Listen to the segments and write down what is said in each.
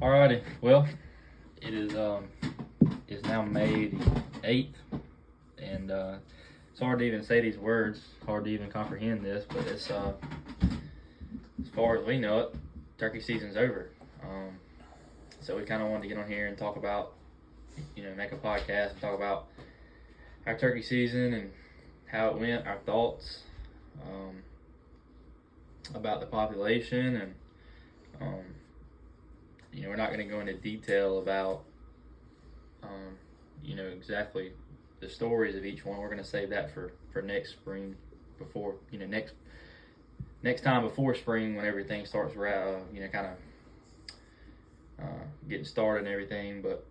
Alrighty, well, it is it's now May the 8th, and it's hard to even say these words, hard to even comprehend this, but it's as far as we know it, turkey season's over. So we kind of wanted to get on here and talk about, make a podcast and talk about our turkey season and how it went, our thoughts about the population, and we're not going to go into detail about exactly the stories of each one. We're going to save that for next spring, before next time before spring, when everything starts kind of getting started and everything. But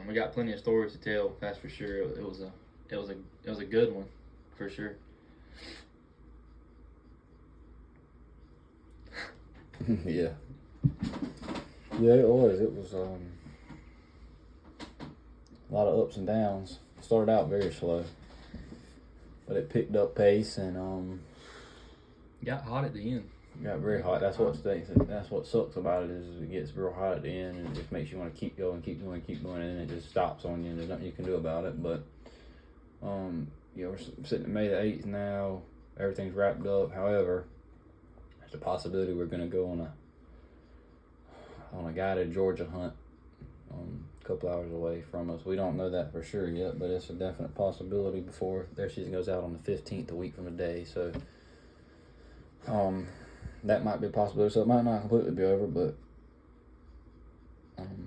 we got plenty of stories to tell, that's for sure. It was a good one for sure. Yeah, it was. It was a lot of ups and downs. Started out very slow, but it picked up pace and got hot at the end. Got very hot. That's what stinks. That's what sucks about it, is it gets real hot at the end, and it just makes you want to keep going, and then it just stops on you, and there's nothing you can do about it. But we're sitting at May the 8th now. Everything's wrapped up. However, there's a possibility we're going to go on a guided Georgia hunt a couple hours away from us. We don't know that for sure yet, but it's a definite possibility before their season goes out on the 15th, a week from today. So that might be a possibility. So it might not completely be over, but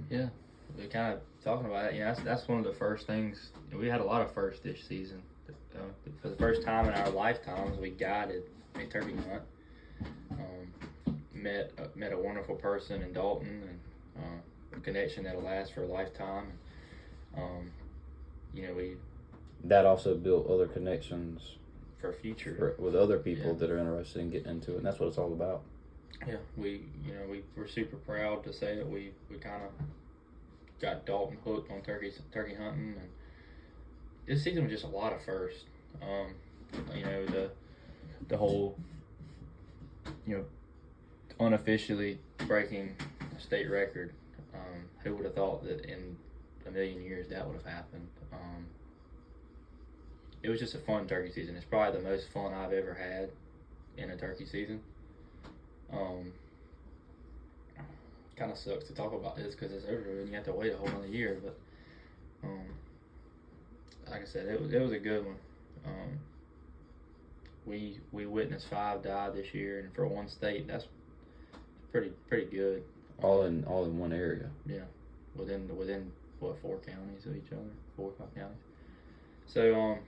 yeah, we kind of talking about it. That's one of the first things. We had a lot of firsts this season. For the first time in our lifetimes, we guided a turkey hunt. Met a wonderful person in Dalton, and a connection that'll last for a lifetime. That also built other connections for future with other people that are interested in getting into it, and that's what it's all about. Yeah, we're super proud to say that we kind of got Dalton hooked on turkey hunting, and this season was just a lot of firsts. The whole unofficially breaking a state record. Who would have thought that in a million years that would have happened? It was just a fun turkey season. It's probably the most fun I've ever had in a turkey season. Kind of sucks to talk about this because it's over and you have to wait a whole another year. But like I said, it was a good one. We witnessed 5 die this year, and for one state, that's pretty good. All in one area. Yeah, within what, 4 counties of each other, 4 or 5 counties. So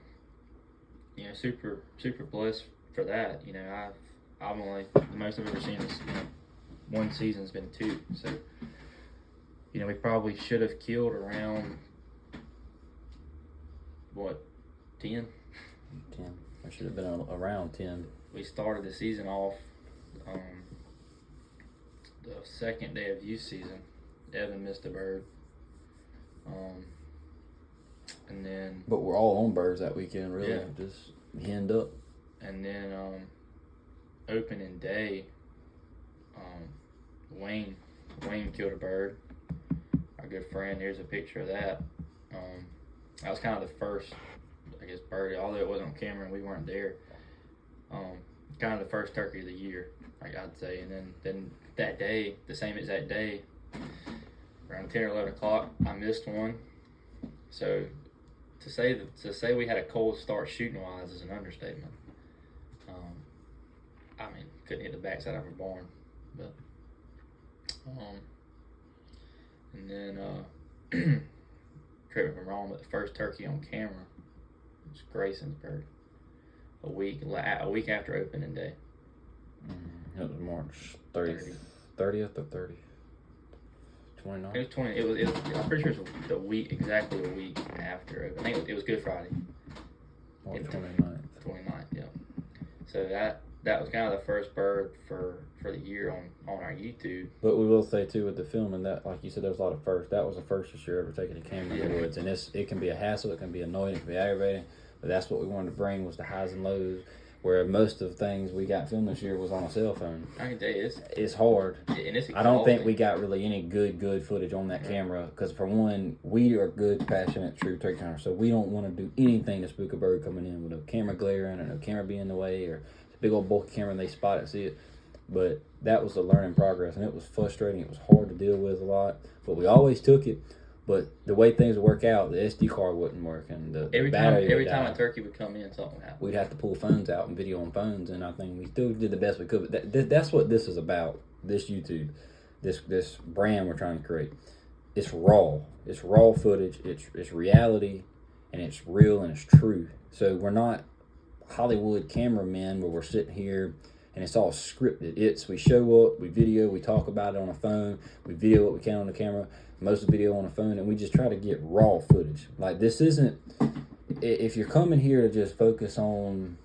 super blessed for that. I've only, the most I've ever seen is one season's been 2. So we probably should have killed around 10. I should have been around 10. We started the season off the second day of youth season. Evan missed a bird. And then... But we're all on birds that weekend, really. Yeah. Just henned up. And then opening day, Wayne killed a bird. Our good friend, here's a picture of that. That was kind of the first, bird, although it wasn't on camera and we weren't there. Kind of the first turkey of the year, I'd say. And then that day, the same exact day, around 10 or 11 o'clock, I missed one. So to say we had a cold start shooting wise is an understatement. Couldn't hit the backside of our barn, but and then correct me if I'm wrong, but the first turkey on camera was Grayson's bird. A week after opening day. It was March 30th or 30th. 29th? It was 20. It was. I'm pretty sure it was exactly a week after opening. I think it was Good Friday. March 29th. 29th, yeah. So that was kind of the first bird for the year on our YouTube. But we will say too, with the filming, that, like you said, there was a lot of firsts. That was the first this year ever taking a camera in the woods, and it can be a hassle, it can be annoying, it can be aggravating, but that's what we wanted to bring, was the highs and lows. Where most of the things we got filmed this year was on a cell phone. I can tell you, it's hard. And it's I don't think we got really any good footage on that camera because, for one, we are good, passionate, true turkey hunters, so we don't want to do anything to spook a bird coming in with no camera glaring or no camera being in the way or a big old bulky camera and they spot it, see it. But that was a learning progress, and it was frustrating. It was hard to deal with a lot, but we always took it. But the way things would work out, the SD card wouldn't work, and the every battery time a turkey would come in, something would happen. We'd have to pull phones out and video on phones, and I think we still did the best we could. But that's what this is about. This YouTube, this brand we're trying to create. It's raw. It's raw footage. It's reality, and it's real and it's true. So we're not Hollywood cameramen where we're sitting here and it's all scripted. We show up, we video, we talk about it on a phone, we video what we can on the camera, most of the video on the phone, and we just try to get raw footage. Like, this isn't, if you're coming here to just focus on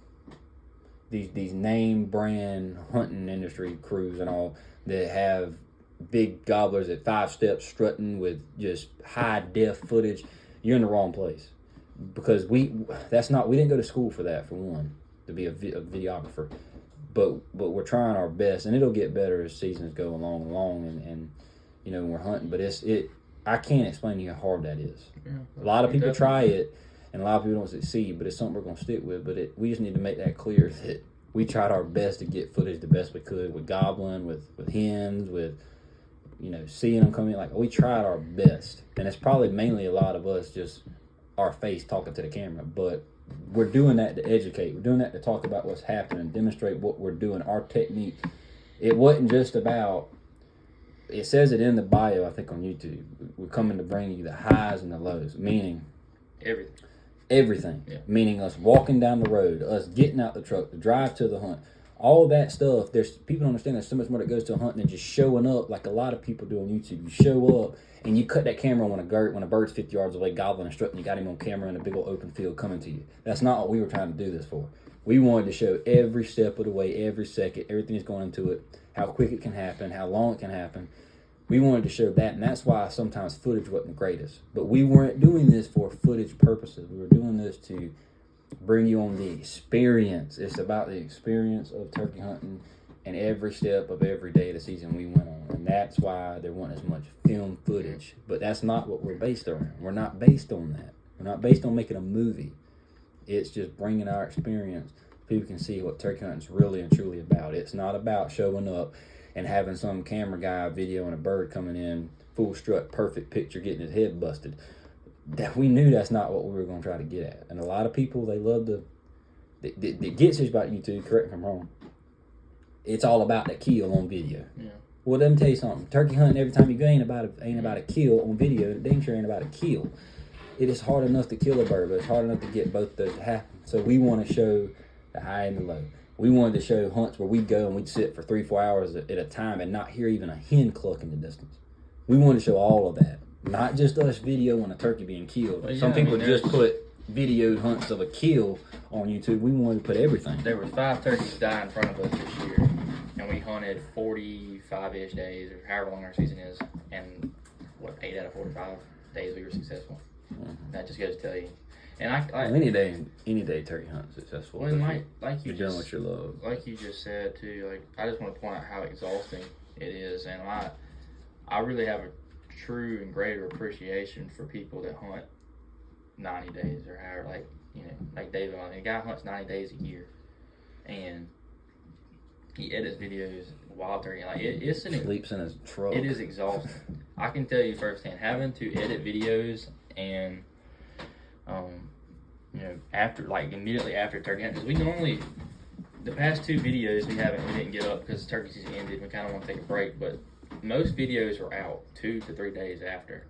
these name brand hunting industry crews and all that have big gobblers at 5 steps strutting with just high def footage, you're in the wrong place. Because we didn't go to school for that, for one, to be a videographer. But we're trying our best, and it'll get better as seasons go along, and you know, when we're hunting. But I can't explain to you how hard that is. Yeah, a lot of people try it, and a lot of people don't succeed. But it's something we're gonna stick with. But we just need to make that clear that we tried our best to get footage the best we could with gobbling, with hens, with, you know, seeing them come in. Like, we tried our best, and it's probably mainly a lot of us just our face talking to the camera, but we're doing that to educate. We're doing that to talk about what's happening, demonstrate what we're doing, our technique. It wasn't just about, it says it in the bio, I think, on YouTube. We're coming to bring you the highs and the lows, meaning everything. Yeah. Meaning us walking down the road, us getting out the truck, the drive to the hunt, all that stuff. People don't understand there's so much more that goes to a hunt than just showing up like a lot of people do on YouTube. You show up and you cut that camera when a bird's 50 yards away gobbling and strutting. You got him on camera in a big old open field coming to you. That's not what we were trying to do this for. We wanted to show every step of the way, every second, everything that's going into it, how quick it can happen, how long it can happen. We wanted to show that, and that's why sometimes footage wasn't the greatest. But we weren't doing this for footage purposes. We were doing this to bring you on the experience. It's about the experience of turkey hunting and every step of every day of the season we went on. And that's why there wasn't as much film footage. But that's not what we're based on. We're not based on that. We're not based on making a movie. It's just bringing our experience. People can see what turkey hunting's really and truly about. It's not about showing up and having some camera guy videoing a bird coming in, full strut, perfect picture, getting his head busted. That we knew that's not what we were going to try to get at. And a lot of people, they love that gets us about YouTube, correct me if I'm wrong, it's all about the kill on video. Yeah. Well, let me tell you something. Turkey hunting, every time you go, ain't about a kill on video. It dang sure ain't about a kill. It is hard enough to kill a bird, but it's hard enough to get both those to happen. So we want to show the high and the low. We wanted to show hunts where we'd go and we'd sit for 3-4 hours at a time and not hear even a hen cluck in the distance. We wanted to show all of that. Not just us videoing a turkey being killed. Well, some people just put videoed hunts of a kill on YouTube. We wanted to put everything. There were 5 turkeys die in front of us this year, and we hunted 45-ish days, or however long our season is, and 8 out of 45 days we were successful. Mm-hmm. That just goes to tell you. And any day turkey hunt successful. Well, like you you're doing what you love. Like you just said too. Like, I just want to point out how exhausting it is, and I really have a true and greater appreciation for people that hunt 90 days or however, like David. A guy hunts 90 days a year, and he edits videos wild turkey. Like, sleeps in his truck. It is exhausting. I can tell you firsthand, having to edit videos and immediately after turkey hunt, because we normally, the past 2 videos we didn't get up because turkey season ended. We kind of want to take a break, but most videos were out 2 to 3 days after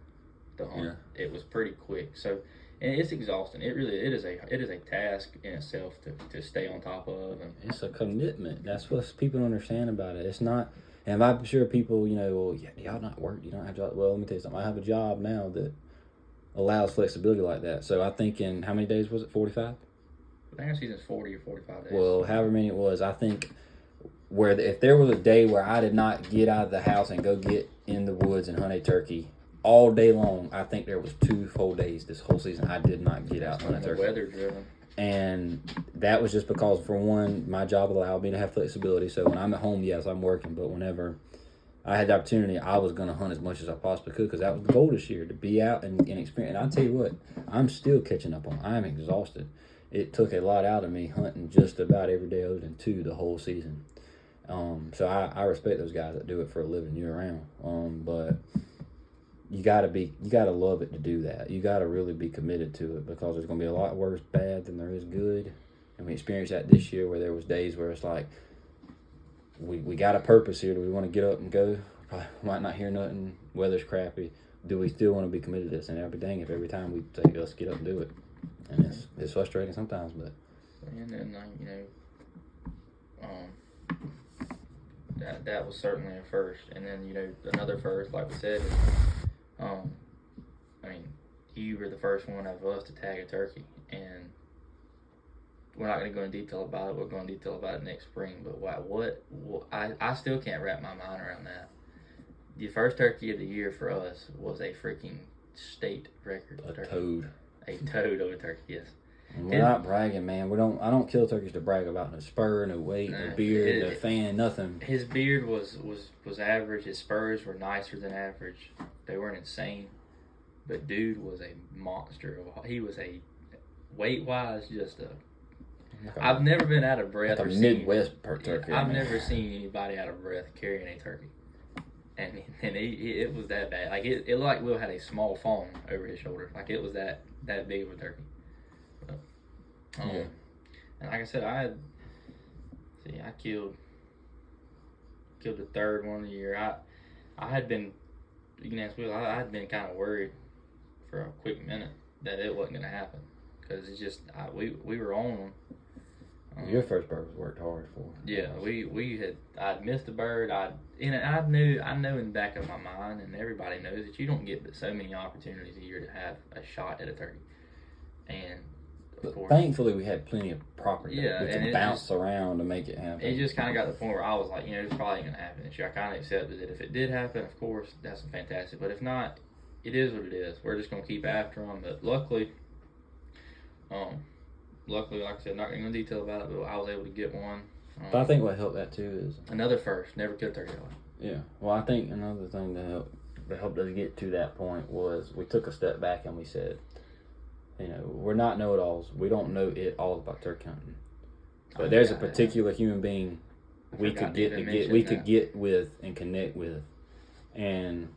the hunt. Yeah. It was pretty quick. So, and it's exhausting. It is a task in itself to stay on top of. And it's a commitment. That's what people don't understand about it. It's not, and I'm sure people, well, yeah, do y'all not work? You don't have a job? Well, let me tell you something. I have a job now that allows flexibility like that. So I think in, how many days was it? 45? I think our season's 40 or 45 days. Well, however many it was, I think if there was a day where I did not get out of the house and go get in the woods and hunt a turkey all day long, I think there was 2 full days this whole season I did not get out and hunt a turkey. Weather driven. And that was just because, for one, my job allowed me to have flexibility. So when I'm at home, yes, I'm working. But whenever I had the opportunity, I was going to hunt as much as I possibly could, because that was the goal this year, to be out and experience. And I'll tell you what, I'm still catching up on. I'm exhausted. It took a lot out of me hunting just about every day other than 2 the whole season. So I respect those guys that do it for a living year round. But you gotta love it to do that. You gotta really be committed to it, because there's gonna be a lot worse bad than there is good. And we experienced that this year, where there was days where it's like, we got a purpose here. Do we want to get up and go? Probably might not hear nothing. Weather's crappy. Do we still want to be committed to this? And every every time we say, let's get up and do it. And it's frustrating sometimes, but. And then, that was certainly a first. And then, another first, like we said, is, you were the first one of us to tag a turkey. And we're not going to go in detail about it. We'll go in detail about it next spring. But what I still can't wrap my mind around that. The first turkey of the year for us was a freaking state record. A turkey. toad. A toad of a turkey, yes. We're not bragging, man. I don't kill turkeys to brag about no spur, no weight, no beard, no fan, nothing. His beard was average. His spurs were nicer than average. They weren't insane. But dude was a monster. He was a weight-wise just a... I've never been out of breath. Like a Midwest turkey. I've never seen anybody out of breath carrying a turkey. And it was that bad. Like it looked like Will had a small fawn over his shoulder. Like it was that big of a turkey. But, yeah. And like I said, I killed the third one of the year. I had been, you can ask Will, I had been kind of worried for a quick minute that it wasn't going to happen, because it's just we were on them. Your first bird was worked hard for. Yeah, I'd missed a bird. I knew in the back of my mind, and everybody knows that you don't get so many opportunities a year to have a shot at a turkey. And of course, thankfully we had plenty of property that we could bounce around to make it happen. It just kind of got to the point where I was like, it's probably going to happen this year. I kind of accepted it. If it did happen, of course, that's fantastic. But if not, it is what it is. We're just going to keep after them. But luckily, like I said, not going to go into detail about it, but I was able to get one. But I think what helped that too is another first. Never killed turkey. Yeah. Well, I think another thing that helped us get to that point was we took a step back and we said, we're not know-it-alls. We don't know it all about turkey hunting. But there's a particular human being we could get with and connect with, and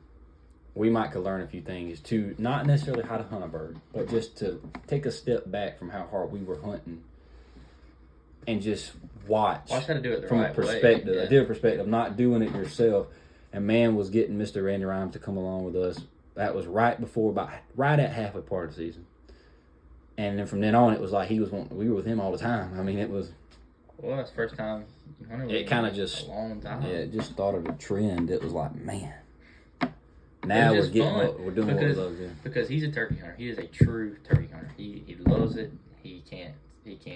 we might could learn a few things to not necessarily how to hunt a bird, but just to take a step back from how hard we were hunting and just watch how to do it from right a perspective, way. a different perspective, not doing it yourself. And man was getting Mr. Randy Rhymes to come along with us. That was right at halfway part of the season. And then from then on, it was like we were with him all the time. I mean, it was... Well, that's the first time. It kind of just... A long time. Yeah, it just started a trend. It was like, man... Now we're doing what we love doing. Because he's a turkey hunter. He is a true turkey hunter. He loves it. He can't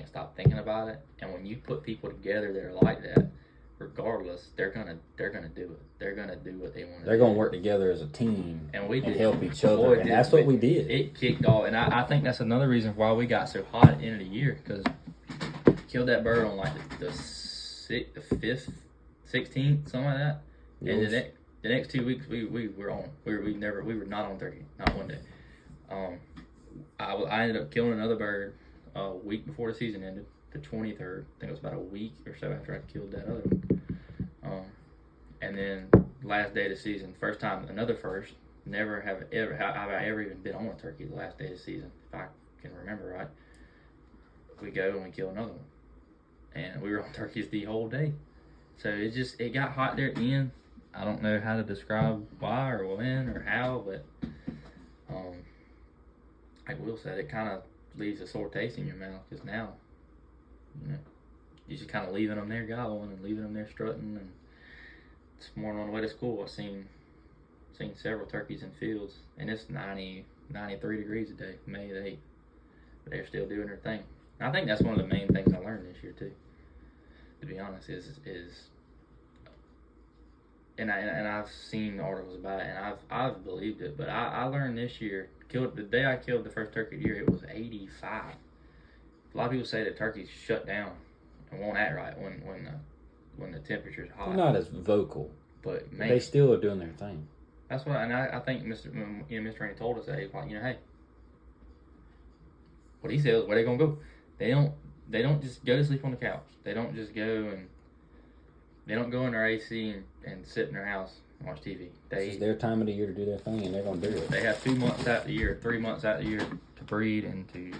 stop thinking about it. And when you put people together that are like that, regardless, they're gonna do it. They're gonna do what they want to do. They're gonna work together as a team and help each other. Boy, and that's what we did. It kicked off, and I think that's another reason why we got so hot at the end of the year, because killed that bird on like the 5th, 16th, something like that. Yes. And the next 2 weeks we were on. We were not on turkey, not one day. I ended up killing another bird a week before the season ended, the 23rd. I think it was about a week or so after I killed that other one. And then last day of the season, first time, another first. Never have I ever even been on a turkey the last day of the season, if I can remember right. We go and we kill another one, and we were on turkeys the whole day. So it got hot there at the end. I don't know how to describe why or when or how, but like Will said, it kind of leaves a sore taste in your mouth, because now, you're just kind of leaving them there gobbling and leaving them there strutting. And this morning on the way to school, I seen several turkeys in fields, and it's 93 degrees today, May the 8th. But they're still doing their thing. And I think that's one of the main things I learned this year too, to be honest, is and I've seen articles about it, and I've believed it, but I learned this year, the day I killed the first turkey of the year, it was 85. a lot of people say that turkeys shut down and won't act right when the temperature's hot. They're not as vocal, but man, they still are doing their thing. That's what, and I think Mr. Randy told us that he's like, hey, what he says, where they gonna go? They don't just go to sleep on the couch. They don't just go and they don't go in their AC and sit in their house and watch TV. It's their time of the year to do their thing, and they're gonna do it. They have 2 months out of the year, 3 months out of the year to breed and to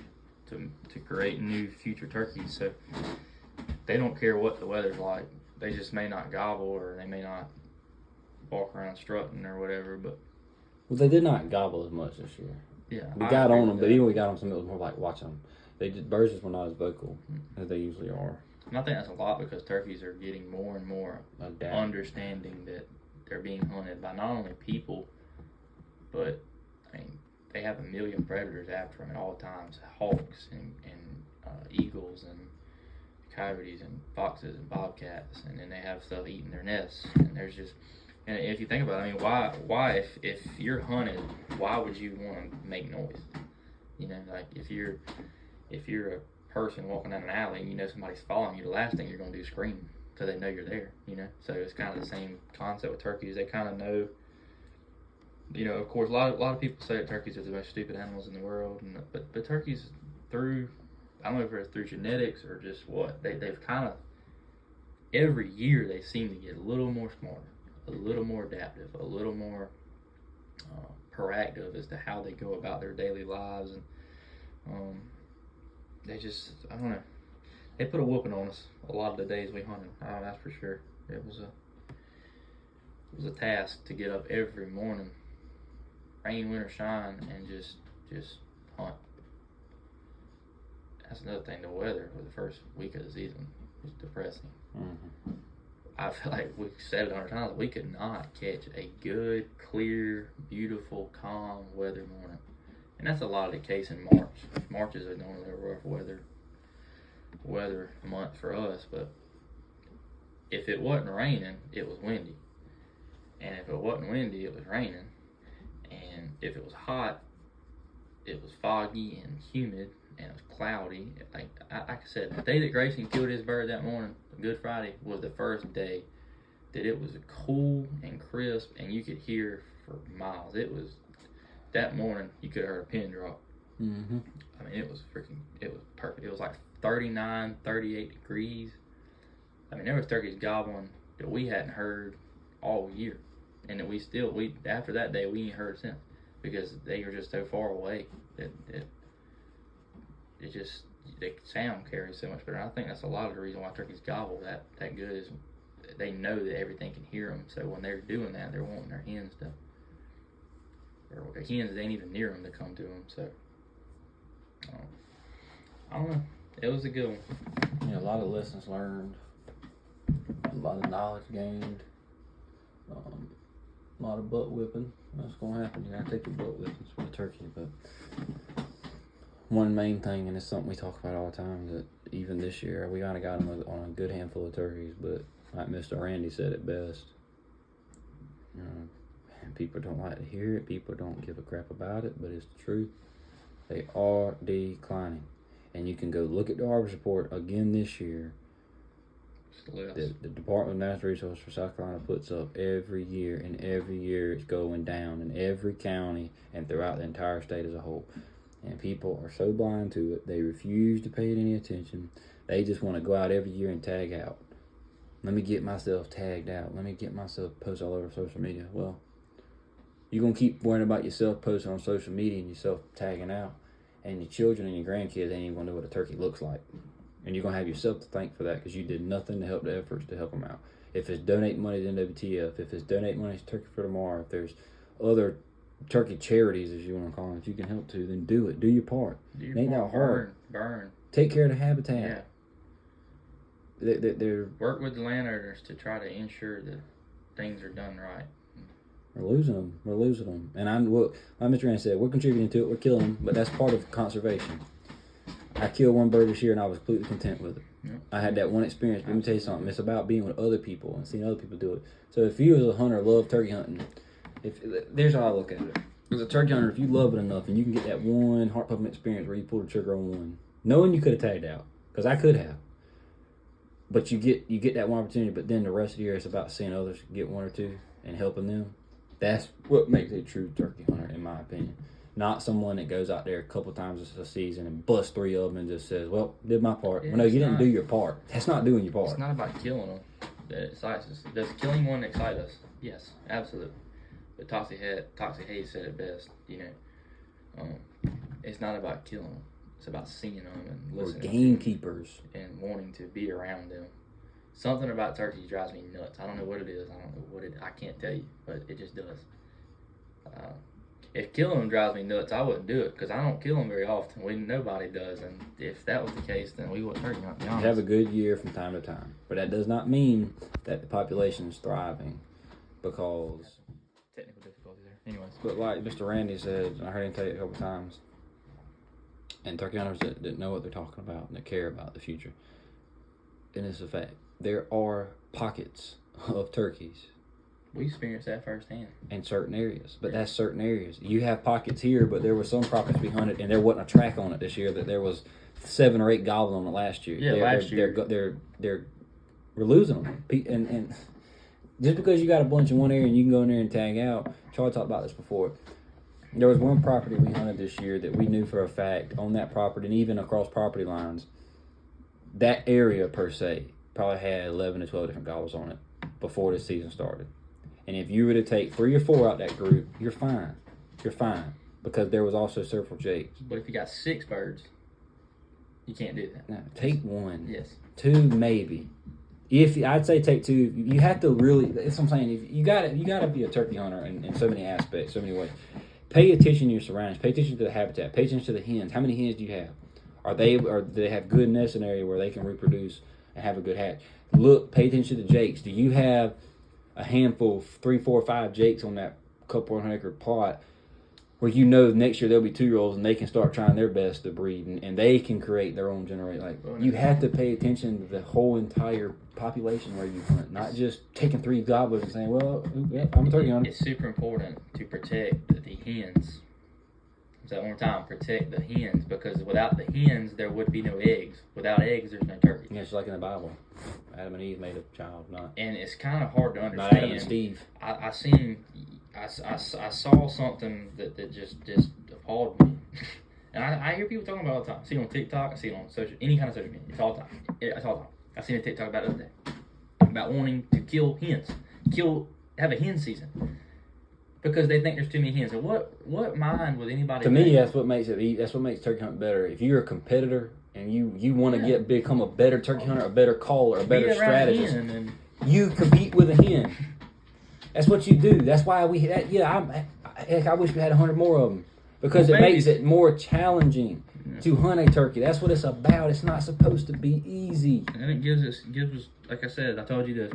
create new future turkeys. So they don't care what the weather's like. They just may not gobble, or they may not walk around strutting or whatever. But they did not gobble as much this year. Yeah, we got on them, but even we got on some. It was more like watching them. Birds just were not as vocal as they usually are. And I think that's a lot because turkeys are getting more and more understanding that they're being hunted by not only people, but I mean they have a million predators after them at all times: hawks and eagles and coyotes and foxes and bobcats, and then they have stuff eating their nests. And there's just, and if you think about it, I mean, why if you're hunted, why would you want to make noise? You know, like if you're a person walking down an alley and you know somebody's following you, the last thing you're going to do is scream because they know you're there, you know. So it's kind of the same concept with turkeys. They kind of know, you know, of course, a lot of people say that turkeys are the most stupid animals in the world, but turkeys, through, I don't know if it's through genetics or just what, they've kind of, every year they seem to get a little more smarter, a little more adaptive, a little more proactive as to how they go about their daily lives. And they just, I don't know, they put a whooping on us a lot of the days we hunted. That's for sure. It was a task to get up every morning, rain, wind, or shine, and just hunt. That's another thing. The weather for the first week of the season was depressing. Mm-hmm. I feel like we've said it 100 times. We could not catch a good, clear, beautiful, calm weather morning. And that's a lot of the case in March. March is normally a rough weather month for us, but if it wasn't raining, it was windy. And if it wasn't windy, it was raining. And if it was hot, it was foggy and humid, and it was cloudy. Like I said, the day that Grayson killed his bird that morning, Good Friday, was the first day that it was cool and crisp, and you could hear for miles. It was, that morning, you could have heard a pin drop. Mm-hmm. I mean, it was perfect. It was like 39, 38 degrees. I mean, there was turkeys gobbling that we hadn't heard all year. And that we after that day, we ain't heard since. Because they were just so far away that the sound carries so much better. And I think that's a lot of the reason why turkeys gobble that good is they know that everything can hear them. So when they're doing that, they're wanting their hens to, or their hens ain't even near them to come to them. So I don't know. It was a good one. Yeah, a lot of lessons learned, a lot of knowledge gained, a lot of butt whipping. That's gonna happen. You gotta take your butt whippings for the turkey. But one main thing, and it's something we talk about all the time, that even this year we kind of got them on a good handful of turkeys. But like Mr. Randy said it best, and people don't like to hear it. People don't give a crap about it, but it's the truth. They are declining, and you can go look at the harvest report again this year. The Department of Natural Resources for South Carolina puts up every year, and every year it's going down in every county and throughout the entire state as a whole. And people are so blind to it, they refuse to pay it any attention. They just want to go out every year and tag out. Let me get myself tagged out. Let me get myself posted all over social media. Well, you're going to keep worrying about yourself posting on social media and yourself tagging out, and your children and your grandkids ain't even going to know what a turkey looks like. And you're going to have yourself to thank for that because you did nothing to help the efforts to help them out. If it's donate money to NWTF, if it's donate money to Turkey for Tomorrow, if there's other turkey charities, as you want to call them, if you can help to, then do it. Do your part. It ain't that hard. Burn. Take care of the habitat. Yeah. They're work with the landowners to try to ensure that things are done right. We're losing them. And like Mr. Rand said, we're contributing to it. We're killing them, but that's part of conservation. I killed one bird this year and I was completely content with it. Yep. I had that one experience. But let me tell you something. It's about being with other people and seeing other people do it. So if you as a hunter love turkey hunting, there's how I look at it. As a turkey hunter, if you love it enough and you can get that one heart pumping experience where you pull the trigger on one, knowing you could have tagged out, because I could have. But you get that one opportunity, but then the rest of the year it's about seeing others get one or two and helping them. That's what makes a true turkey hunter, in my opinion. Not someone that goes out there a couple times a season and busts 3 of them and just says, well, did my part. Well, no, you didn't do your part. That's not doing your part. It's not about killing them that excites us. Does killing one excite us? Yes, absolutely. But Toxic Hayes said it best, it's not about killing them. It's about seeing them and listening. Or gamekeepers. And wanting to be around them. Something about turkeys drives me nuts. I don't know what it is. I can't tell you, but it just does. If killing them drives me nuts, I wouldn't do it because I don't kill them very often. Nobody does, and if that was the case, then we wouldn't turkey hunt. You have a good year from time to time, but that does not mean that the population is thriving, because technical difficulty there. Anyways, but like Mr. Randy said, and I heard him tell you a couple times, and turkey hunters that know what they're talking about and that care about the future, and it's a fact. There are pockets of turkeys. We experienced that firsthand. In certain areas, but that's certain areas. You have pockets here, but there were some properties we hunted, and there wasn't a track on it this year. That there was 7 or 8 gobbles on it last year. Yeah, last year we're losing them, and just because you got a bunch in one area and you can go in there and tag out. Charlie talked about this before. There was one property we hunted this year that we knew for a fact on that property, and even across property lines, that area per se probably had 11 to 12 different gobbles on it before the season started. And if you were to take 3 or 4 out that group, you're fine. You're fine. Because there was also several jakes. But if you got 6 birds, you can't do that. No, take 1. Yes. 2 maybe. I'd say take 2. You have to really. That's what I'm saying. If you gotta be a turkey hunter in so many aspects, so many ways. Pay attention to your surroundings. Pay attention to the habitat. Pay attention to the hens. How many hens do you have? Do they have good nesting area where they can reproduce and have a good hatch? Look. Pay attention to the jakes. Do you have a handful of 3, 4, 5 jakes on that couple 100-acre plot where next year there'll be 2-year-olds and they can start trying their best to breed and they can create their own generation. You have to pay attention to the whole entire population where you hunt, not just taking 3 gobblers and saying, well, yeah, I'm a turkey hunter. It's super important to protect the hens. So one more time, protect the hens, because without the hens there would be no eggs. Without eggs there's no turkey. Yeah, it's like in the Bible. Adam and Eve made a child, and it's kind of hard to understand. Not Adam and Steve. I saw something that just appalled me. And I hear people talking about it all the time. I see it on TikTok, I see it on any kind of social media. It's all the time. It's all the time. I seen a TikTok about it the other day. About wanting to kill hens. Have a hen season. Because they think there's too many hens. And what mind would anybody To me, that's what makes turkey hunt better. If you're a competitor and you want to become a better turkey hunter, a better caller, a better strategist, you compete with a hen. That's what you do. That's why I wish we had 100 more of them, because it makes it more challenging to hunt a turkey. That's what it's about. It's not supposed to be easy. And it gives us, like I said, I told you this.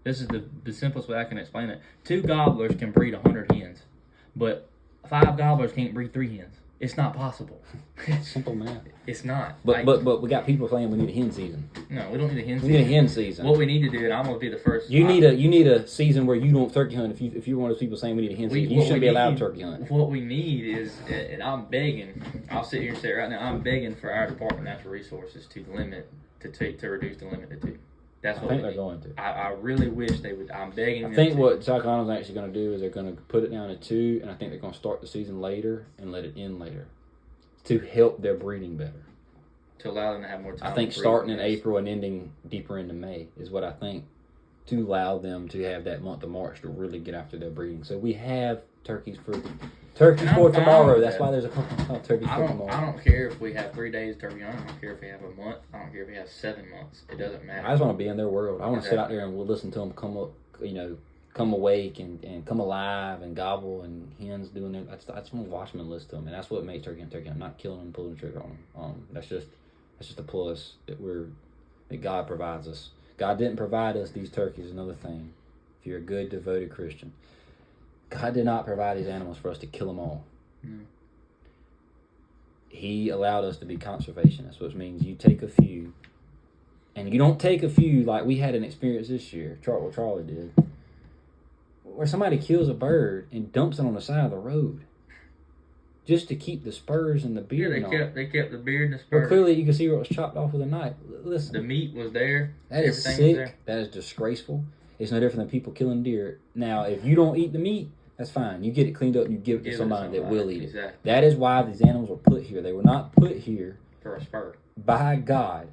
This is the simplest way I can explain it. 2 gobblers can breed 100 hens, but 5 gobblers can't breed 3 hens. It's not possible. Simple math. It's not. But we got people saying we need a hen season. No, we don't need a hen season. We need a hen season. What we need to do, and I'm gonna be the first. You need a season where you don't turkey hunt. If you're one of those people saying we need a hen season, you shouldn't be allowed to turkey hunt. What we need is, and I'm begging. I'll sit here and say it right now. I'm begging for our Department of Natural Resources to reduce the limit to 2. That's what I think they're going to. I really wish they would. I'm begging. I think what Psychonom's actually going to do is they're going to put it down to 2, and I think they're going to start the season later and let it end later to help their breeding better. To allow them to have more time. I think starting in April and ending deeper into May is what I think, to allow them to have that month of March to really get after their breeding. So we have turkeys for tomorrow. That's why there's a company called Turkeys for Tomorrow. I don't care if we have 3 days turkey hunt. I don't care if we have a month. I don't care if we have 7 months. It doesn't matter. I just want to be in their world. I want to sit out there and we'll listen to them come awake and come alive and gobble, and hens doing their. I just want to watch them and listen to them, and that's what makes turkey hunt turkey hunt. Not killing them, pulling the trigger on them. That's just a plus that God provides us. God didn't provide us these turkeys. Another thing, if you're a good devoted Christian, God did not provide these animals for us to kill them all. Mm. He allowed us to be conservationists, which means you take a few, and you don't take a few like we had an experience this year. What Charlie did, where somebody kills a bird and dumps it on the side of the road. just to keep the spurs and the beard. Yeah, they kept the beard and the Well, spurs. clearly you can see where it was chopped off with a knife. Listen, The meat was there. that is Everything was there. sick. That is disgraceful. It's no different than people killing deer. Now, if you don't eat the meat, that's fine. You get it cleaned up and you give it to somebody that will eat it. Exactly. That is why these animals were put here. They were not put here For a spur. by God,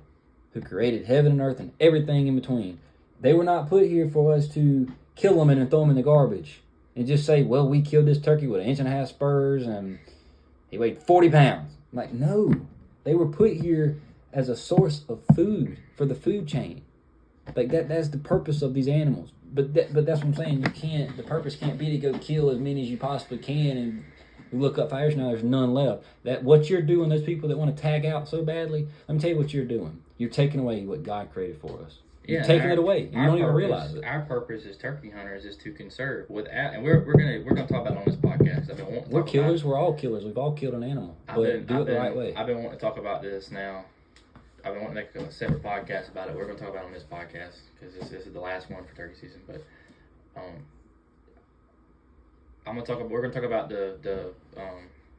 who created heaven and earth and everything in between. They were not put here for us to kill them and then throw them in the garbage and just say, well, we killed this turkey with 1.5 inch spurs and he weighed 40 pounds. Like, no. They were put here as a source of food for the food chain. Like, that's the purpose of these animals. But that's what I'm saying. The purpose can't be to go kill as many as you possibly can and you look up 5 years now, there's none left. That what you're doing, those people that want to tag out so badly, let me tell you what you're doing. You're taking away what God created for us. You're taking it away. You don't even realize it. Our purpose as turkey hunters is to conserve without, and we're gonna talk about it on this podcast. I've been wanting to We're killers. We're all killers. We've all killed an animal, but do it the right way. I've been wanting to talk about this now. I've been wanting to make a separate podcast about it. We're gonna talk about it on this podcast because this is the last one for turkey season. But we're gonna talk about the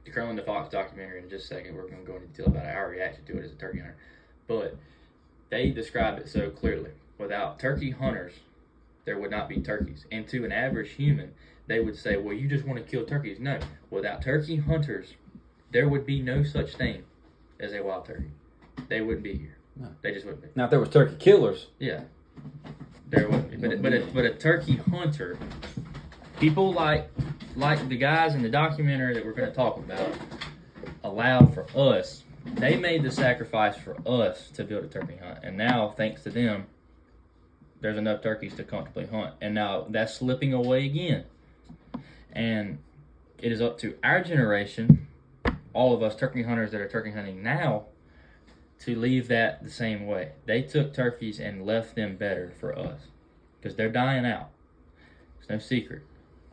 Curling the Fox documentary in just a second. We're gonna go into detail about our reaction to it as a turkey hunter, but they describe it so clearly. Without turkey hunters, there would not be turkeys. And to an average human, they would say, well, you just want to kill turkeys. No. Without turkey hunters, there would be no such thing as a wild turkey. They wouldn't be here. No. They just wouldn't be. Now, if there was turkey killers. Yeah. There wouldn't be. But a turkey hunter, people like the guys in the documentary that we're going to talk about, allowed for us. They made the sacrifice for us to build a turkey hunt. And now, thanks to them, there's enough turkeys to comfortably hunt. And now that's slipping away again. And it is up to our generation, all of us turkey hunters that are turkey hunting now, to leave that the same way. They took turkeys and left them better for us. Because they're dying out. It's no secret.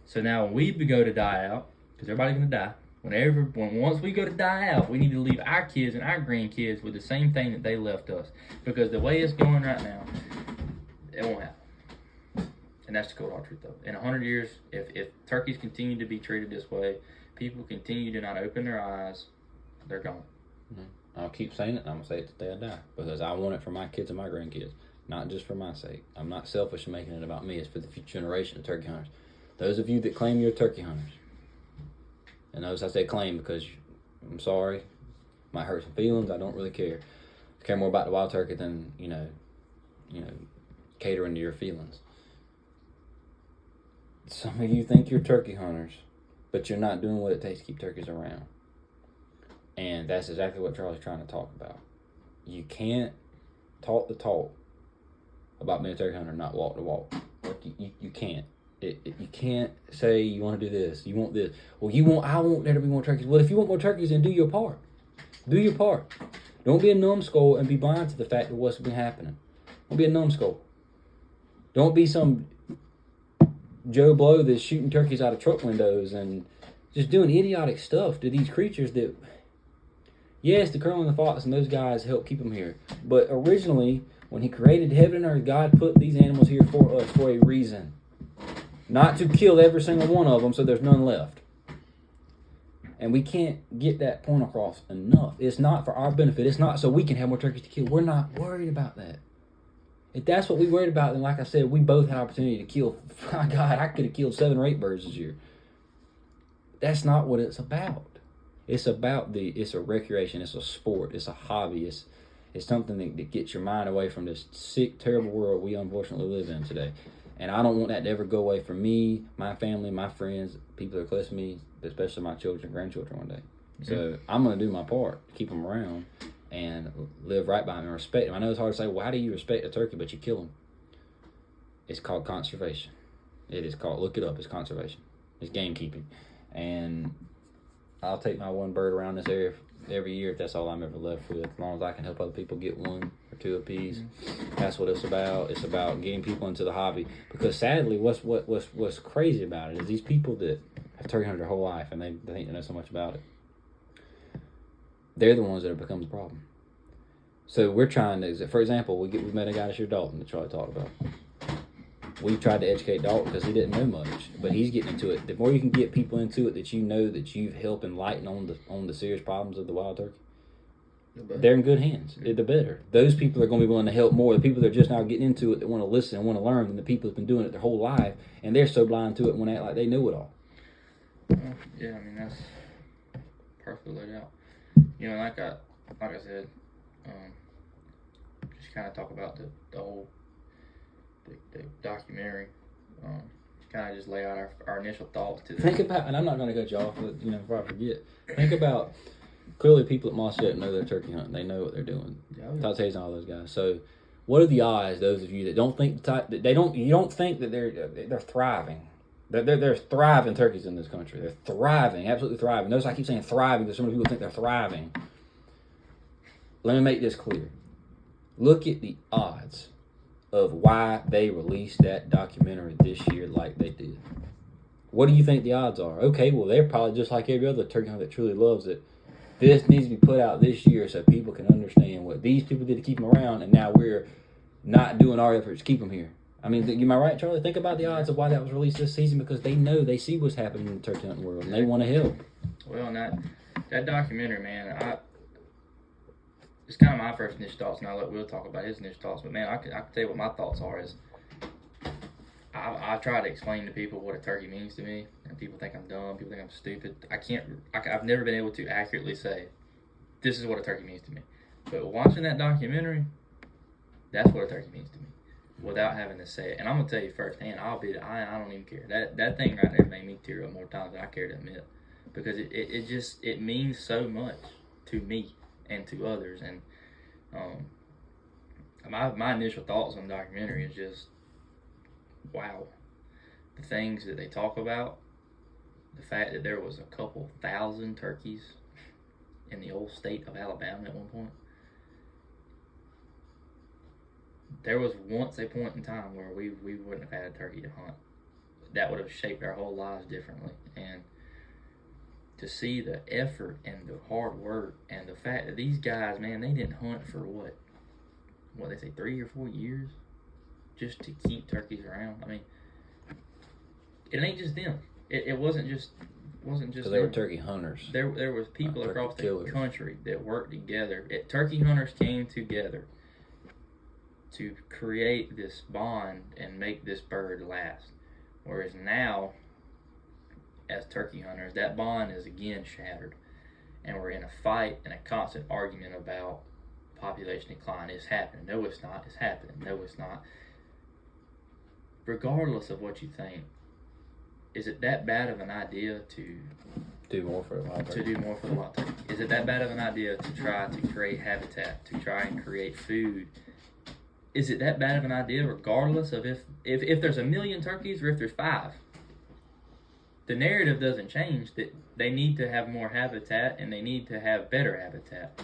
So now when we go to die out, because everybody's going to die, once we go to die out, we need to leave our kids and our grandkids with the same thing that they left us. Because the way it's going right now, it won't happen. And that's the cold hard truth, though. In 100 years, if turkeys continue to be treated this way, people continue to not open their eyes, they're gone. Mm-hmm. I'll keep saying it, and I'm going to say it till the day I die. Because I want it for my kids and my grandkids. Not just for my sake. I'm not selfish in making it about me. It's for the future generation of turkey hunters. Those of you that claim you're turkey hunters, and notice I say claim because I'm sorry, might hurt some feelings. I don't really care. I care more about the wild turkey than catering to your feelings. Some of you think you're turkey hunters, but you're not doing what it takes to keep turkeys around. And that's exactly what Charlie's trying to talk about. You can't talk the talk about being a turkey hunter and not walk the walk. Like you can't. You can't say you want to do this, you want this. Well, I want there to be more turkeys. Well, if you want more turkeys, then do your part. Do your part. Don't be a numbskull and be blind to the fact of what's been happening. Don't be a numbskull. Don't be some Joe Blow that's shooting turkeys out of truck windows and just doing idiotic stuff to these creatures that, yes, the Curling the Fox and those guys help keep them here. But originally, when he created heaven and earth, God put these animals here for us for a reason. Not to kill every single one of them so there's none left. And we can't get that point across enough. It's not for our benefit. It's not so we can have more turkeys to kill. We're not worried about that. If that's what we worried about, then like I said, we both had an opportunity to kill. My God, I could have killed 7 or 8 birds this year. That's not what it's about. It's about it's a recreation. It's a sport. It's a hobby. It's something that gets your mind away from this sick, terrible world we unfortunately live in today. And I don't want that to ever go away from me, my family, my friends, people that are close to me, especially my children and grandchildren one day. So I'm going to do my part to keep them around and live right by them and respect them. I know it's hard to say, well, how do you respect a turkey but you kill them? It's called conservation. It is called, look it up, it's conservation. It's gamekeeping. And I'll take my one bird around this area every year if that's all I'm ever left with, as long as I can help other people get 1 or 2 apiece. That's what it's about. It's about getting people into the hobby. Because sadly, what's crazy about it is these people that have turkey hunted their whole life and they think they know so much about it, they're the ones that have become the problem. So we're trying to, for example, we met a guy this year, Dalton, that Charlie talked about. we've tried to educate Dalton because he didn't know much, but he's getting into it. The more you can get people into it that you know that you've helped enlighten on the serious problems of the wild turkey, they're in good hands. The better. Those people are going to be willing to help more. The people that are just now getting into it, that want to listen and want to learn, than the people that've been doing it their whole life, and they're so blind to it and want to act like they know it all. Well, yeah, I mean, that's perfectly laid out. You know, like I said, just kind of talk about the whole the documentary. Kind of just lay out our initial thoughts to think about, and I'm not going to cut you off, but before I forget, think about. Clearly, people at Mossy Oak know they're turkey hunting. They know what they're doing. Todd Hayes and all those guys. So, what are the odds? Those of you that don't think you don't think that they're thriving. They're thriving turkeys in this country. They're thriving, absolutely thriving. Notice I keep saying thriving because so many people think they're thriving. Let me make this clear. Look at the odds of why they released that documentary this year like they did. What do you think the odds are? Okay, well, they're probably just like every other turkey hunter that truly loves it. This needs to be put out this year so people can understand what these people did to keep them around, and now we're not doing our efforts to keep them here. I mean, am I right, Charlie? Think about the odds of why that was released this season, because they know, they see what's happening in the turkey hunting world, and they want to help. Well, and that documentary, man, it's kind of my first initial thoughts, and I'll let Will talk about his initial thoughts, but man, I can tell you what my thoughts are is, I try to explain to people what a turkey means to me, and people think I'm dumb, people think I'm stupid. I've never been able to accurately say, this is what a turkey means to me. But watching that documentary, that's what a turkey means to me, without having to say it. And I'm gonna tell you firsthand, I don't even care. That thing right there made me tear up more times than I care to admit, because it means so much to me and to others. And my initial thoughts on the documentary is just, wow, the things that they talk about, the fact that there was a couple thousand turkeys in the old state of Alabama at one point. There was once a point in time where we wouldn't have had a turkey to hunt. That would have shaped our whole lives differently. And to see the effort and the hard work and the fact that these guys, man, they didn't hunt for what they say, 3 or 4 years? Just to keep turkeys around. I mean, it ain't just them. It wasn't just. So they were turkey hunters. There was people across the country that worked together. Turkey hunters came together to create this bond and make this bird last. Whereas now, as turkey hunters, that bond is again shattered, and we're in a fight and a constant argument about population decline. It's happening. No, it's not. It's happening. No, it's not. Regardless of what you think, is it that bad of an idea to do more for the wild turkey? Is it that bad of an idea to try to create habitat, to try and create food? Is it that bad of an idea, regardless of if there's 1 million turkeys or if there's 5? The narrative doesn't change that they need to have more habitat and they need to have better habitat.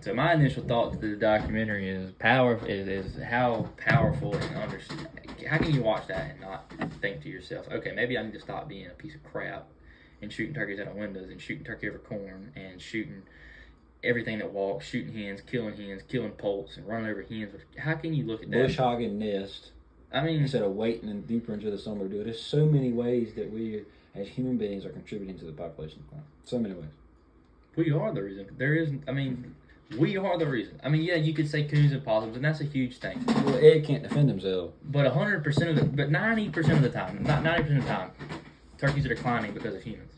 So my initial thought to the documentary is how powerful and understood. How can you watch that and not think to yourself, okay, maybe I need to stop being a piece of crap and shooting turkeys out of windows and shooting turkey over corn and shooting everything that walks, shooting hens, killing poults, and running over hens. How can you look at that? Bush hogging nest. I mean, instead of waiting and deeper into the summer to do it. There's so many ways that we, as human beings, are contributing to the population decline. So many ways. We are the reason. We are the reason. I mean, yeah, you could say coons and possums, and that's a huge thing. Well, Ed can't defend himself. But 90% of the time, not 90% of the time, turkeys are declining because of humans.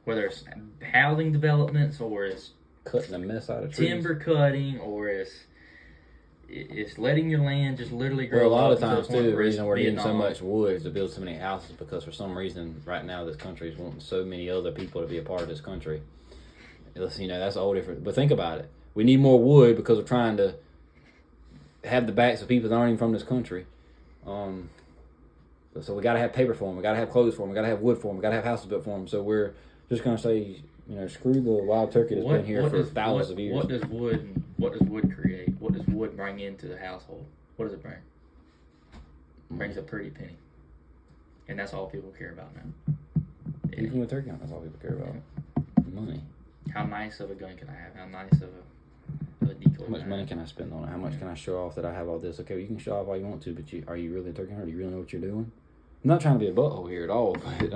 Whether it's housing developments, or it's cutting a mess out of trees, timber cutting, or it's letting your land just literally grow. Well, a lot of times too, the reason we're needing so much wood is to build so many houses, because for some reason right now this country is wanting so many other people to be a part of this country. That's all different. But think about it. We need more wood because we're trying to have the backs of people that aren't even from this country. So we got to have paper for them. We got to have clothes for them. We got to have wood for them. We got to have houses built for them. So we're just going to say, screw the wild turkey that's been here for thousands of years. What does wood create? What does wood bring into the household? What does it bring? It brings a pretty penny. And that's all people care about now. Even with turkey hunting, that's all people care about. Money. How nice of a gun can I have? How nice of the decoy. How much money can I spend on it? How much can I show off that I have all this? Okay, well, you can show off all you want to, but are you really a turkey hunter? Do you really know what you're doing? I'm not trying to be a butthole here at all, but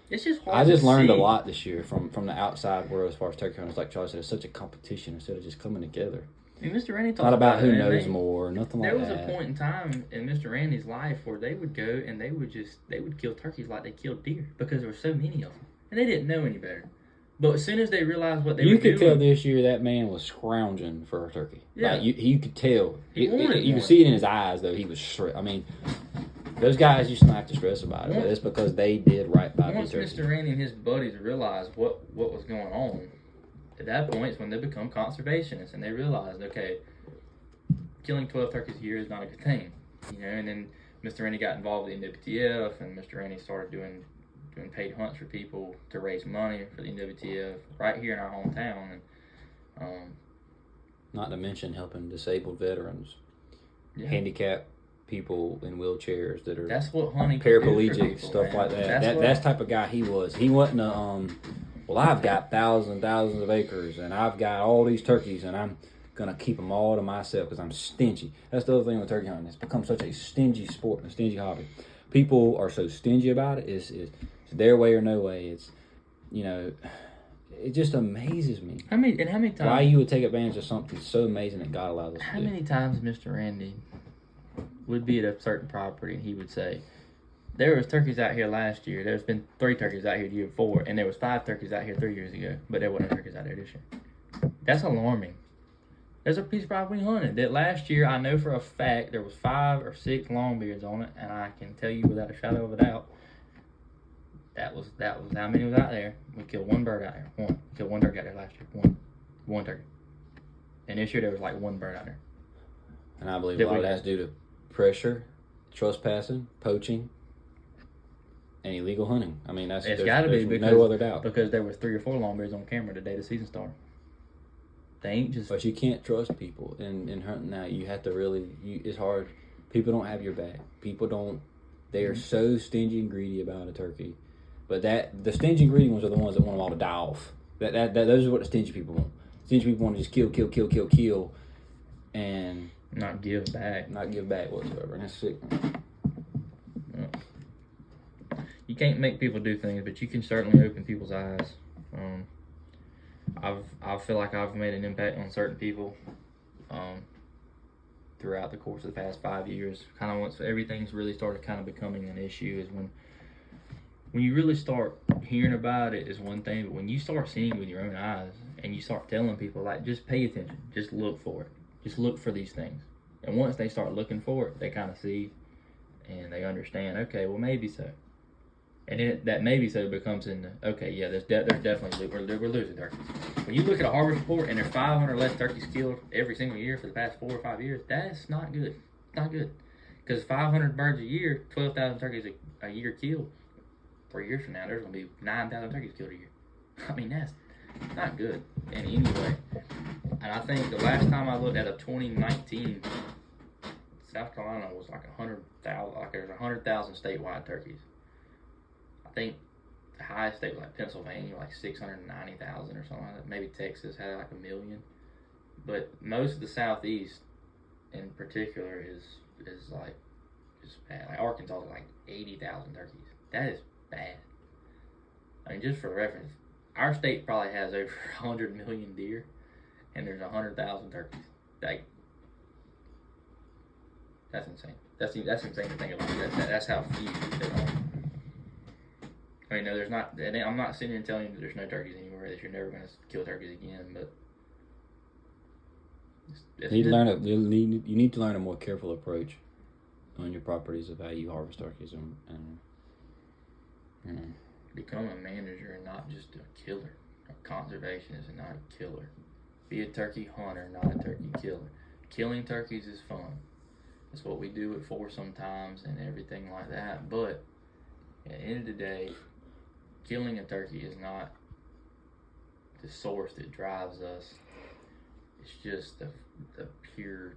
it's just hard. I just learned a lot this year from the outside world as far as turkey hunters. Like Charlie said, it's such a competition instead of just coming together. I mean, Mr. Randy talks not about who it, knows more, nothing like that. There was a point in time in Mr. Randy's life where they would go and they would kill turkeys like they killed deer because there were so many of them, and they didn't know any better. But as soon as they realized what they were doing... You could tell this year that man was scrounging for a turkey. Yeah. Like, you could tell. You could see it in his eyes, though. He was... I mean, those guys used to not have to stress about it, but it's because they did right by the turkey. Once Mr. Randy and his buddies realized what was going on, at that point is when they become conservationists, and they realized, okay, killing 12 turkeys a year is not a good thing. You know, and then Mr. Randy got involved in the NWTF, and Mr. Randy started doing paid hunts for people to raise money for the NWTF right here in our hometown, and not to mention helping disabled veterans, handicapped people in wheelchairs that are that's what hunting paraplegic stuff like that. That's type of guy he was. He wasn't a well, I've got thousands of acres and I've got all these turkeys and I'm gonna keep them all to myself because I'm stingy. That's the other thing with turkey hunting. It's become such a stingy sport and a stingy hobby. People are so stingy about it. It's their way or no way. It's, you know, it just amazes me. How many times? Why you would take advantage of something so amazing that God allows us to do. How many times Mr. Randy would be at a certain property and he would say, there was turkeys out here last year. There's been 3 turkeys out here the year before, and there was 5 turkeys out here 3 years ago, but there wasn't turkeys out there this year. That's alarming. There's a piece of property we hunted that last year I know for a fact there was 5 or 6 longbeards on it, and I can tell you without a shadow of a doubt that was how many was out there. We killed 1 bird out there. One. We killed 1 turkey out there last year. One turkey. And this year there was like 1 bird out there. And I believe a lot of that's due to pressure, trespassing, poaching, and illegal hunting. I mean, it's got to be because no other doubt. Because there was 3 or 4 longbeards on camera the day the season started. They ain't just. But you can't trust people in hunting now. You have to really. It's hard. People don't have your back. People don't. They are so stingy and greedy about a turkey. But the stingy and greedy ones are the ones that want them all to die off. Those are what the stingy people want. Stingy people want to just kill, and not give back. Not give back whatsoever. And that's sick. You can't make people do things, but you can certainly open people's eyes. I feel like I've made an impact on certain people throughout the course of the past 5 years. Kind of once everything's really started kind of becoming an issue is when you really start hearing about it is one thing, but when you start seeing it with your own eyes and you start telling people, like, just pay attention, just look for it, just look for these things. And once they start looking for it, they kind of see and they understand, okay, well, maybe so. And then that maybe so becomes in the, okay, yeah, there's definitely, we're losing turkeys. When you look at a harvest report and there's 500 less turkeys killed every single year for the past 4 or 5 years, that's not good. It's not good. Because 500 birds a year, 12,000 turkeys a year killed. 3 years from now, there's going to be 9,000 turkeys killed a year. I mean, that's not good in any way. And I think the last time I looked at a 2019, South Carolina was like 100,000, like there's 100,000 statewide turkeys. I think the highest state was like Pennsylvania, like 690,000 or something like that. Maybe Texas had like 1 million. But most of the Southeast in particular is like just bad. Like Arkansas is like 80,000 turkeys. That is bad. I mean, just for reference, our state probably has over 100 million deer, and there's 100,000 turkeys. Like, that's insane. That's insane to think about. That's how few there are. I mean, no, there's not. I'm not sitting here telling you that there's no turkeys anywhere, that you're never going to kill turkeys again. But you need to learn a more careful approach on your properties of how you harvest turkeys and become a manager and not just a killer. A conservationist and not a killer. Be a turkey hunter, not a turkey killer. Killing turkeys is fun. That's what we do it for sometimes and everything like that. But at the end of the day, killing a turkey is not the source that drives us. It's just the pure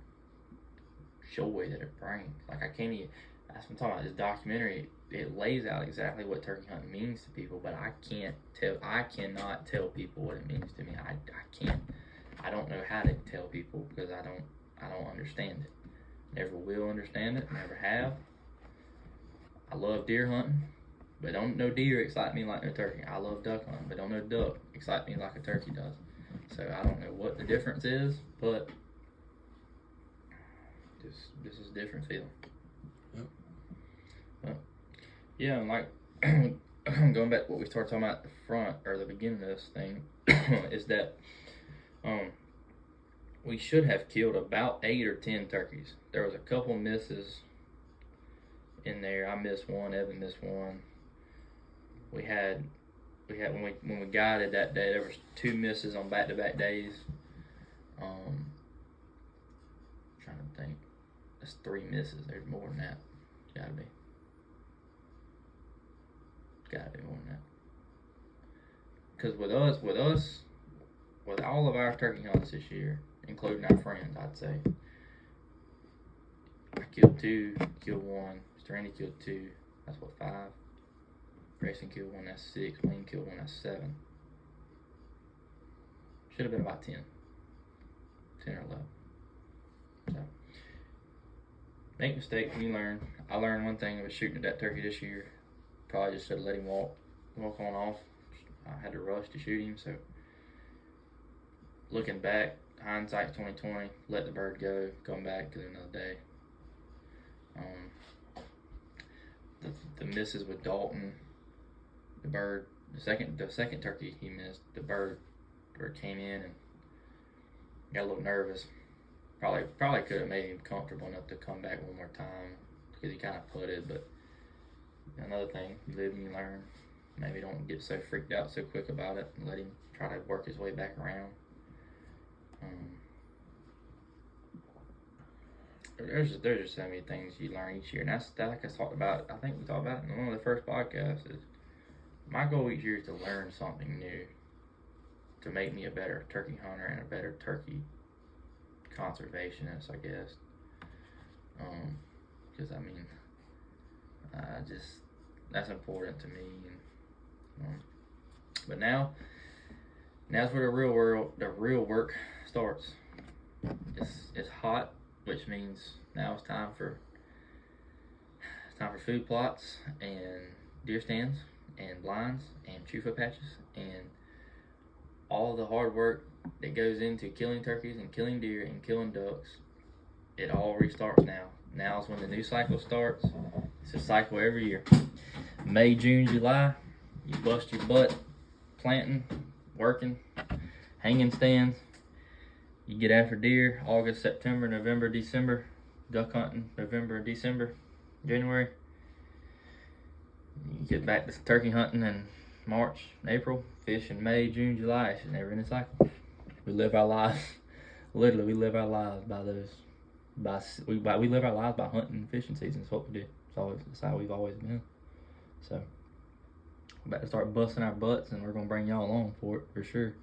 joy that it brings. Like, I can't even, that's what I'm talking about, this documentary, it lays out exactly what turkey hunting means to people, but I cannot tell people what it means to me. I can't. I don't know how to tell people because I don't understand it. Never will understand it. Never have. I love deer hunting, but don't no deer excite me like no turkey. I love duck hunting, but don't no duck excite me like a turkey does. So I don't know what the difference is, but this is a different feeling. Yep. But, yeah, and like going back to what we started talking about at the front or the beginning of this thing is that we should have killed about 8 or 10 turkeys. There was a couple misses in there. I missed one. Evan missed one. We had when we guided that day, there was 2 misses on back-to-back days. Trying to think. That's 3 misses. There's more than that. Gotta be more than that. Because with all of our turkey hunts this year, including our friends, I'd say I killed 2, killed 1. Mr. Randy killed 2. That's what, 5. Grayson killed 1. That's 6. Wayne killed 1. That's 7. Should have been about 10 or 11. So make mistakes and you learn. I learned one thing about shooting at that turkey this year. Probably just should have let him walk on off. I had to rush to shoot him. So looking back, hindsight's 2020. Let the bird go. Come back to another day. The misses with Dalton, the bird, the second turkey he missed, the bird came in and got a little nervous. Probably could have made him comfortable enough to come back one more time because he kind of putted. But another thing, you live and you learn. Maybe don't get so freaked out so quick about it and let him try to work his way back around. There's just so many things you learn each year, and that's like I talked about. I think we talked about it in one of the first podcasts. Is my goal each year is to learn something new, to make me a better turkey hunter and a better turkey conservationist, I guess. Because that's important to me. And but now's where the real work starts. It's hot, which means now it's time for food plots and deer stands and blinds and chufa patches and all the hard work that goes into killing turkeys and killing deer and killing ducks. It all restarts now. Now's when the new cycle starts. It's a cycle every year. May, June, July, you bust your butt planting, working, hanging stands. You get after deer August, September, November, December. Duck hunting November, December, January. You get back to turkey hunting in March, April. Fish in May, June, July. It's never in a cycle. We live our lives. Literally, we live our lives by those. We live our lives by hunting and fishing seasons. That's what we do. It's how we've always been. So we're about to start busting our butts, and we're gonna bring y'all along for it for sure.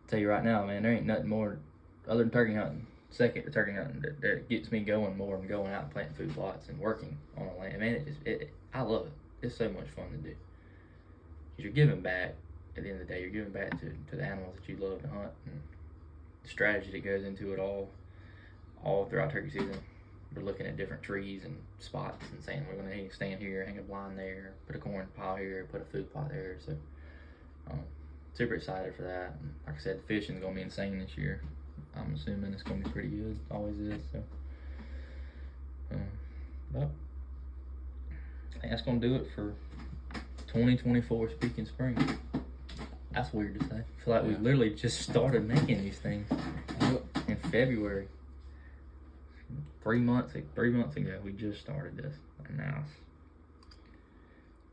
Tell you right now, man, there ain't nothing more other than turkey hunting. Second to turkey hunting that gets me going more than going out and planting food plots and working on the land. Man, I love it. It's so much fun to do. Cause you're giving back. At the end of the day, you're giving back to the animals that you love to hunt, and the strategy that goes into it all throughout turkey season. We're looking at different trees and spots and saying we're going to stand here, hang a blind there, put a corn pile here, put a food plot there. So super excited for that. And like I said, the fishing is going to be insane this year. I'm assuming it's going to be pretty good. Always is. So, but I think that's going to do it for 2024 Speakin Spring. That's weird to say. I feel like we literally just started making these things in February. 3 months ago, we just started this, and now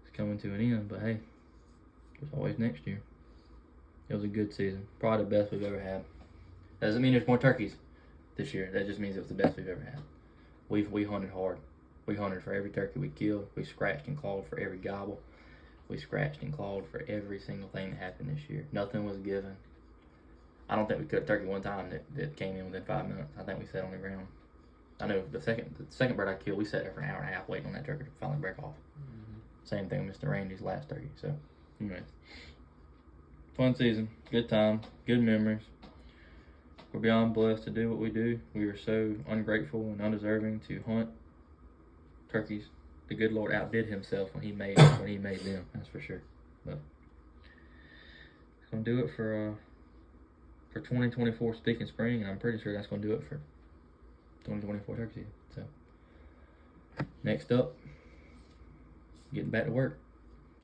it's coming to an end. But hey, there's always next year. It was a good season, probably the best we've ever had. Doesn't mean there's more turkeys this year. That just means it was the best we've ever had. We hunted hard. We hunted for every turkey we killed. We scratched and clawed for every gobble. We scratched and clawed for every single thing that happened this year. Nothing was given. I don't think we cut a turkey one time that came in within 5 minutes. I think we sat on the ground. I know the second bird I killed, we sat there for an hour and a half waiting on that turkey to finally break off. Mm-hmm. Same thing with Mr. Randy's last turkey. So, anyway, fun season, good time, good memories. we're beyond blessed to do what we do. We are so ungrateful and undeserving to hunt turkeys. The good Lord outdid himself when he made them. That's for sure. But it's gonna do it for 2024 Speakin Spring, and I'm pretty sure that's gonna do it for 2024 turkey season. So next up, getting back to work.